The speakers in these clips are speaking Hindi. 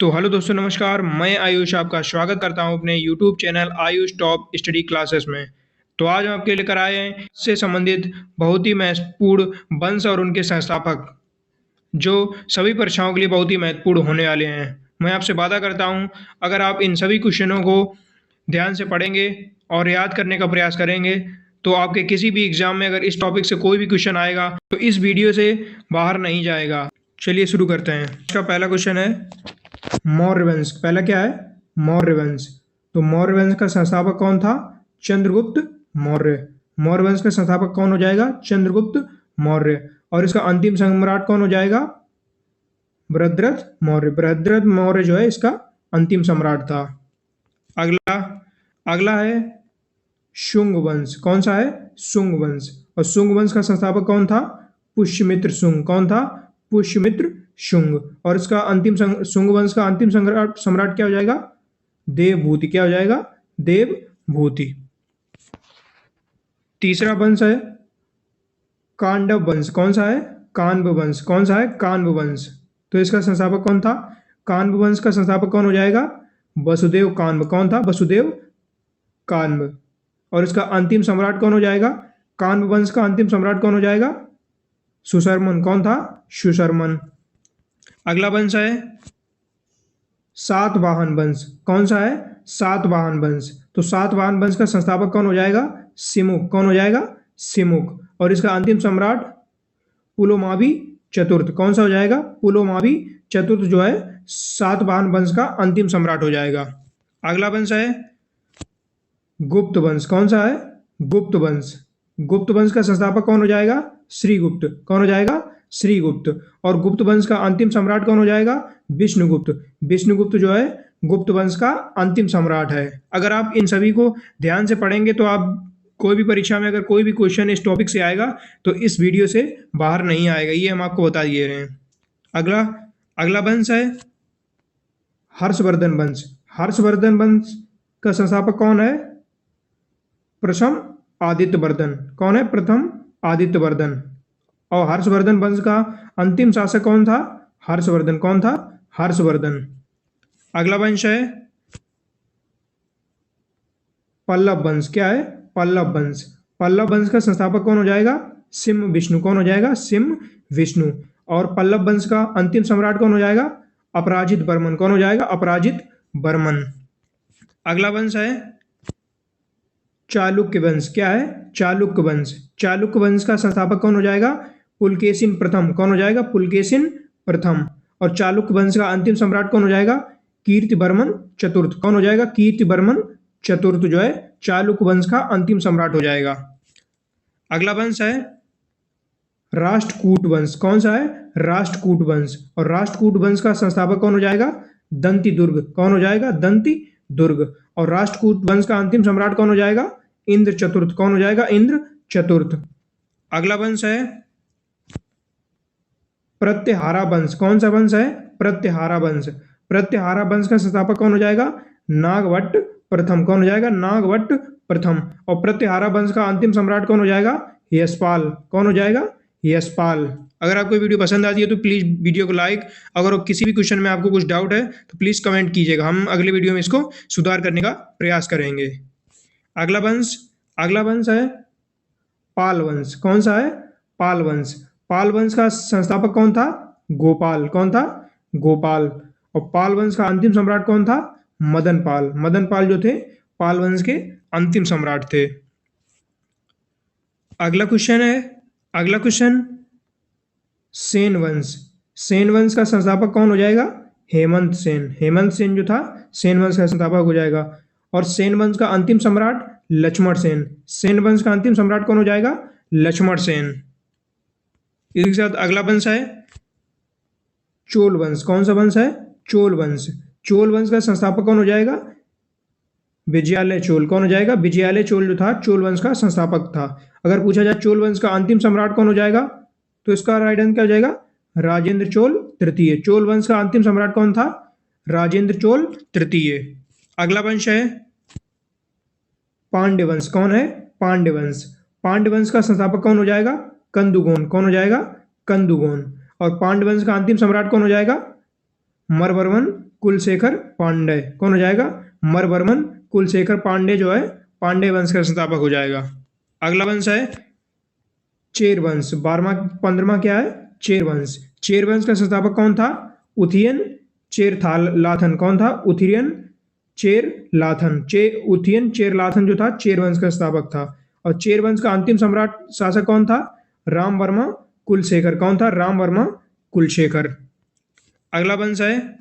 तो हेलो दोस्तों, नमस्कार। मैं आयुष आपका स्वागत करता हूं अपने YouTube channel Ayush top study classes में। तो आज हम आपके लेकर आए हैं से संबंधित बहुत ही महत्वपूर्ण वंश और उनके संस्थापक, जो सभी परीक्षाओं के लिए बहुत ही महत्वपूर्ण होने वाले हैं। मैं आपसे वादा करता हूं, अगर आप इन सभी क्वेश्चनों को ध्यान से पढ़ेंगे और याद करने का प्रयास करेंगे, तो आपके किसी भी एग्जाम में अगर इस टॉपिक से कोई भी क्वेश्चन आएगा तो इस वीडियो से बाहर नहीं जाएगा। चलिए शुरू करते हैं। इसका पहला क्वेश्चन है मौर्य वंश। पहला क्या है? मौर्य वंश। तो मौर्य वंश का संस्थापक कौन था? चंद्रगुप्त मौर्य। मौर्य वंश का संस्थापक कौन हो जाएगा? चंद्रगुप्त मौर्य। और इसका अंतिम सम्राट कौन हो जाएगा? बृहद्रथ मौर्य। बृहद्रथ मौर्य जो है इसका अंतिम सम्राट था। अगला अगला है शुंग वंश। कौन सा है? शुंग वंश। और शुंग वंश का संस्थापक कौन था? पुष्यमित्र शुंग। कौन था? पुष्यमित्र शुंग। और इसका अंतिम शुंग वंश का अंतिम सम्राट क्या हो जाएगा? देवभूति। क्या हो जाएगा? देवभूति। तीसरा वंश है कांडव वंश। कौन सा है? कान्व वंश। कौन सा है? कान्व वंश। तो इसका संस्थापक कौन था? कान्व वंश का संस्थापक कौन हो जाएगा? वसुदेव कान्व। कौन था? वसुदेव कान्व। और इसका अंतिम सम्राट कौन हो जाएगा? कान्व वंश का अंतिम सम्राट कौन हो जाएगा? सुशर्मन। कौन था? सुशर्मन। अगला वंश है सातवाहन वंश। कौन सा है? सातवाहन वंश। तो सातवाहन वंश का संस्थापक कौन हो जाएगा? सिमुक। कौन हो जाएगा? सिमुक। और इसका अंतिम सम्राट पुलोमावी चतुर्थ। कौन सा हो जाएगा? पुलोमावी चतुर्थ जो है सातवाहन वंश का अंतिम सम्राट हो जाएगा। अगला वंश है गुप्त वंश। कौन सा है? गुप्त वंश। गुप्त वंश का संस्थापक कौन हो जाएगा? श्रीगुप्त। कौन हो जाएगा? श्रीगुप्त। और गुप्त वंश का अंतिम सम्राट कौन हो जाएगा? विष्णुगुप्त। विष्णुगुप्त जो है गुप्त वंश का अंतिम सम्राट है। अगर आप इन सभी को ध्यान से पढ़ेंगे तो आप कोई भी परीक्षा में अगर कोई भी क्वेश्चन इस टॉपिक से आएगा तो इस वीडियो से बाहर नहीं आएगा, ये हम आपको बता दिए रहे हैं। अगला वंश है हर्षवर्धन वंश। हर्षवर्धन वंश का संस्थापक कौन है? प्रथम आदित्यवर्धन। कौन है? प्रथम आदित्यवर्धन। और हर्षवर्धन वंश का अंतिम शासक कौन था? हर्षवर्धन। कौन था? हर्षवर्धन। अगला वंश है पल्लव वंश। क्या है? पल्लव वंश। पल्लव वंश का संस्थापक कौन हो जाएगा? सिंह विष्णु। कौन हो जाएगा? सिंह विष्णु। और पल्लव वंश का अंतिम सम्राट कौन हो जाएगा? अपराजित वर्मन। कौन हो जाएगा? अपराजित वर्मन। अगला वंश है चालुक्य वंश। क्या है? चालुक्य वंश। चालुक्य वंश का संस्थापक कौन हो जाएगा? पुलकेशिन प्रथम। कौन हो जाएगा? पुलकेशिन प्रथम। और चालुक्य वंश का अंतिम सम्राट कौन हो जाएगा? कीर्तिवर्मन चतुर्थ। कौन हो जाएगा? कीर्तिवर्मन चतुर्थ जो है चालुक्य वंश का अंतिम सम्राट हो जाएगा। अगला वंश है राष्ट्रकूट वंश। कौन सा है? राष्ट्रकूट वंश। और राष्ट्रकूट वंश का संस्थापक कौन हो जाएगा? दंती दुर्ग। कौन हो जाएगा? दंती दुर्ग। और राष्ट्रकूट वंश का अंतिम सम्राट कौन हो जाएगा? इंद्र चतुर्थ। कौन हो जाएगा? इंद्र चतुर्थ। अगला वंश है प्रत्यहारा वंश। कौन सा वंश है? प्रत्यहारा वंश। प्रत्यहारा वंश का संस्थापक कौन हो जाएगा? नागभट्ट प्रथम। कौन हो जाएगा? नागभट्ट प्रथम। और प्रत्यहारा वंश का अंतिम सम्राट कौन हो जाएगा? यशपाल। कौन हो जाएगा? यशपाल। अगर आपको वीडियो पसंद आती है तो प्लीज़ वीडियो को लाइक, अगर किसी भी क्वेश्चन में आपको कुछ डाउट है तो प्लीज़ कमेंट कीजिएगा, हम अगले वीडियो में इसको सुधार करने का प्रयास करेंगे। अगला वंश है पाल वंश। कौन सा है? पाल वंश। पाल वंश का संस्थापक कौन था? गोपाल। कौन था? गोपाल। और पाल वंश का अंतिम सम्राट कौन था? मदन पाल। मदन पाल जो थे पाल वंश के अंतिम सम्राट थे। अगला क्वेश्चन सेन वंश। सेन वंश का संस्थापक कौन हो जाएगा? हेमंत सेन। हेमंत सेन जो था सेन वंश का संस्थापक हो जाएगा। और सेन वंश का अंतिम सम्राट लक्ष्मण सेन। सेन वंश का अंतिम सम्राट कौन हो जाएगा? लक्ष्मण सेन। इसके साथ अगला वंश है चोल वंश। कौन सा वंश है? चोल वंश। चोल वंश का संस्थापक कौन हो जाएगा? विजयालय चोल। कौन हो जाएगा? विजयालय चोल जो था चोल वंश का संस्थापक था। अगर पूछा जाए चोल वंश का अंतिम सम्राट कौन हो जाएगा तो इसका राइट आंसर क्या हो जाएगा? राजेंद्र चोल तृतीय। चोल वंश का अंतिम सम्राट कौन था? राजेंद्र चोल तृतीय। अगला वंश है पांड्य वंश। कौन है? पांड्य वंश। पांड्य वंश का संस्थापक कौन हो जाएगा? कंदुगोन। कौन हो जाएगा? कंदुगोन। और पांड्य वंश का अंतिम सम्राट कौन हो जाएगा? मरवर्मन कुलशेखर पांड्य कौन हो जाएगा? मरवर्मन कुलशेखर पांड्य जो है पांड्य वंश का संस्थापक हो जाएगा। अगला वंश है चेर वंश। 15वां क्या है? चेर वंश। चेर वंश का संस्थापक कौन था? उथियन चेरलाथन। कौन था? उथियन चेरलाथन। उथियन चेरलाथन जो था चेर वंश का संस्थापक था। और चेर वंश का अंतिम सम्राट शासक कौन था? रामवर्मा कुलशेखर। कौन था? रामवर्मा कुलशेखर। अगला वंश है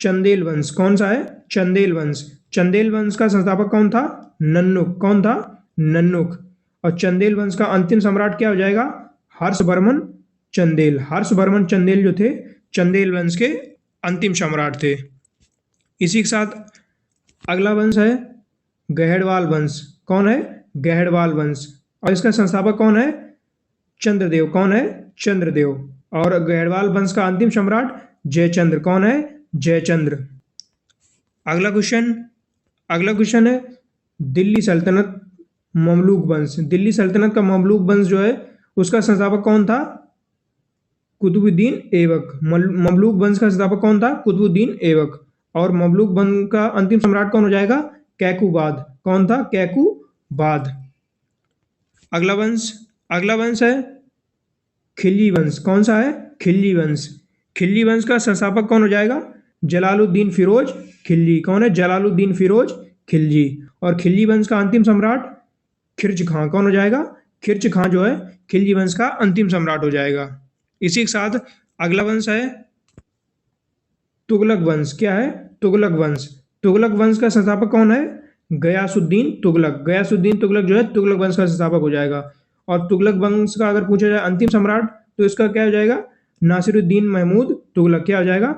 चंदेल वंश। कौन सा है? चंदेल वंश। चंदेल वंश का संस्थापक कौन था? नन्नुक। कौन था? नन्नुक। और चंदेल वंश का अंतिम सम्राट क्या हो जाएगा? हर्षवर्मन चंदेल। हर्षवर्मन चंदेल जो थे चंदेल वंश के अंतिम सम्राट थे। इसी के साथ अगला वंश है गहड़वाल वंश। कौन है? गहड़वाल वंश। और इसका संस्थापक कौन है? चंद्रदेव। कौन है? चंद्रदेव। और गहड़वाल वंश का अंतिम सम्राट जयचंद्र। कौन है? जयचंद्र। अगला क्वेश्चन है दिल्ली सल्तनत ममलूक वंश। दिल्ली सल्तनत का ममलूक वंश जो है उसका संस्थापक कौन था? कुतुबुद्दीन ऐबक। ममलूक वंश का संस्थापक कौन था? कुतुबुद्दीन ऐबक। और ममलूक वंश का अंतिम सम्राट कौन हो जाएगा? कैकुबाद। कौन था? कैकुबाद। अगला वंश है खिल्जी वंश। कौन सा है? खिल्जी वंश। खिल्जी वंश का संस्थापक कौन हो जाएगा? जलालुद्दीन फिरोज खिल्जी। कौन है? जलालुद्दीन फिरोज खिल्जी। और खिल्जी वंश का अंतिम सम्राट खिर्ज खां। कौन हो जाएगा? खिर्ज खां जो है खिल्जी वंश का अंतिम सम्राट हो जाएगा। इसी के साथ अगला वंश है तुगलक वंश। क्या है? तुगलक वंश। तुगलक वंश का संस्थापक कौन है? गयासुद्दीन तुगलक। गयासुद्दीन तुगलक जो है तुगलक वंश का संस्थापक हो जाएगा। और तुगलक वंश का अगर पूछा जाए अंतिम सम्राट तो इसका क्या हो जाएगा? नासिरुद्दीन महमूद तुगलक। क्या हो जाएगा?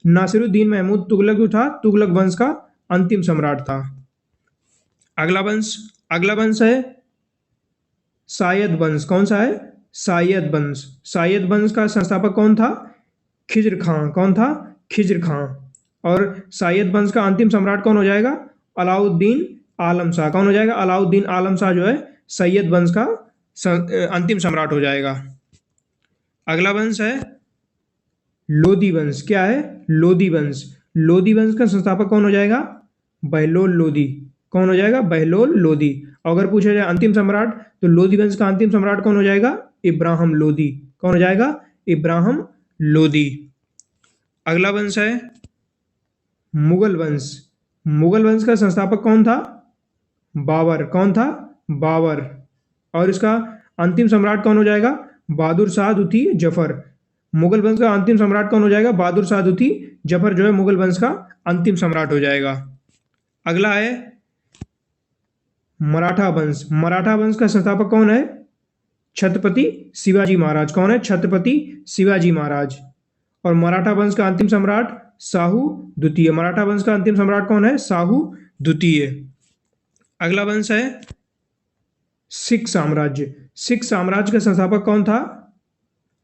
नासिरुद्दीन महमूद तुगलक जो था तुगलक वंश का अंतिम सम्राट था। अगला वंश है सायद वंश। कौन सा है? सायद वंश। सायद वंश का संस्थापक कौन था? खिज्र खां। कौन था? खिज्र खां। और सायद वंश का अंतिम सम्राट कौन हो जाएगा? अलाउद्दीन आलम शाह। कौन हो जाएगा? अलाउद्दीन आलम शाह जो है सैयद वंश का अंतिम सम्राट हो जाएगा। अगला वंश है लोधी वंश। क्या है? लोधी वंश। लोधी वंश का संस्थापक कौन हो जाएगा? बहलोल लोधी। कौन हो जाएगा? बहलोल लोधी। अगर पूछा जाए अंतिम सम्राट तो लोधी वंश का अंतिम सम्राट कौन हो जाएगा? इब्राहिम लोधी। कौन हो जाएगा? इब्राहिम लोधी। अगला वंश है मुगल वंश। मुगल वंश का संस्थापक कौन था? बाबर। कौन था? बाबर। और इसका अंतिम सम्राट कौन हो जाएगा? बहादुर शाह दुती जफर। मुगल वंश का अंतिम सम्राट कौन हो जाएगा? बहादुर शाह दुती जफर जो है मुगल वंश का अंतिम सम्राट हो जाएगा। अगला है मराठा वंश। मराठा वंश का संस्थापक कौन है? छत्रपति शिवाजी महाराज। कौन है? छत्रपति शिवाजी महाराज। और मराठा वंश का अंतिम सम्राट शाहू द्वितीय। मराठा वंश का अंतिम सम्राट कौन है? शाहू द्वितीय। अगला वंश है सिख साम्राज्य। सिख साम्राज्य का संस्थापक कौन था?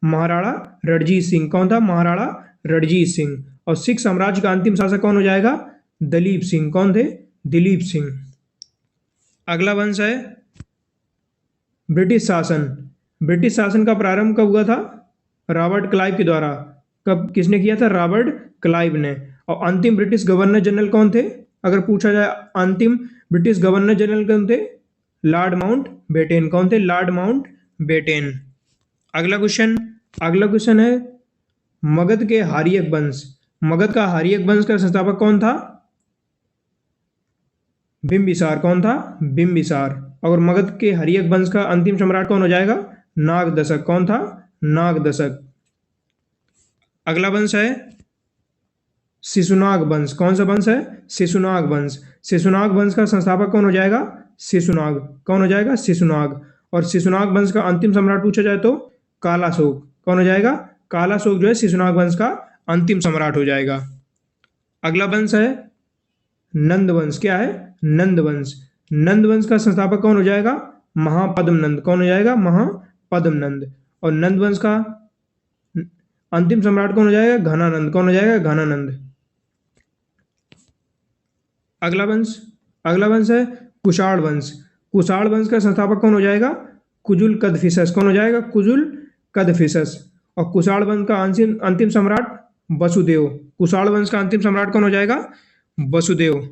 महाराणा रणजीत सिंह। कौन था? महाराणा रणजीत सिंह। और सिख साम्राज्य का अंतिम शासक कौन हो जाएगा? दलीप सिंह। कौन थे? दिलीप सिंह। अगला वंश है ब्रिटिश शासन। ब्रिटिश शासन का प्रारंभ कब हुआ था? रॉबर्ट क्लाइव के द्वारा। कब? किसने किया था? रॉबर्ट क्लाइव ने। और अंतिम ब्रिटिश गवर्नर जनरल कौन थे? अगर पूछा जाए अंतिम ब्रिटिश गवर्नर जनरल कौन थे? Lord mount Batten. कौन थे? Lord mount Batten. अगला क्वेश्चन है मगध के हार्यक वंश। मगध का हार्यक वंश का संस्थापक कौन था? बिंबिसार। कौन था? बिंबिसार। और मगध के हार्यक वंश का अंतिम सम्राट कौन हो जाएगा? नागदशक। कौन था? नागदशक। अगला वंश है शिशुनाग वंश। कौन सा वंश है? शिशुनाग वंश। शिशुनाग वंश का संस्थापक कौन हो जाएगा? शिशुनाग। कौन हो जाएगा? शिशुनाग। और शिशुनाग वंश का अंतिम सम्राट पूछा जाए तो कालाशोक। कौन हो जाएगा? कालाशोक जो है शिशुनाग वंश का अंतिम सम्राट हो जाएगा। अगला वंश है नंद वंश। क्या है? नंद वंश। नंद वंश का संस्थापक कौन हो जाएगा? महापद्म। कौन हो जाएगा? महापद्म। और नंद वंश का अंतिम सम्राट कौन हो जाएगा? घनानंद। कौन हो जाएगा? घनानंद। अगला वंश है कुषाण वंश। कुषाण वंश का संस्थापक कौन हो जाएगा? कुजुल कदफिसस। कौन हो जाएगा? कुजुल कदफिसस। और कुषाण वंश का अंतिम सम्राट वसुदेव। कुषाण वंश का अंतिम सम्राट कौन हो जाएगा? वसुदेव।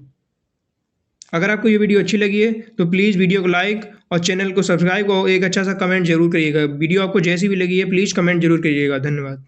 अगर आपको ये वीडियो अच्छी लगी है तो प्लीज़ वीडियो को लाइक और चैनल को सब्सक्राइब और एक अच्छा सा कमेंट जरूर करिएगा। वीडियो आपको जैसी भी लगी है प्लीज़ कमेंट जरूर करिएगा। धन्यवाद।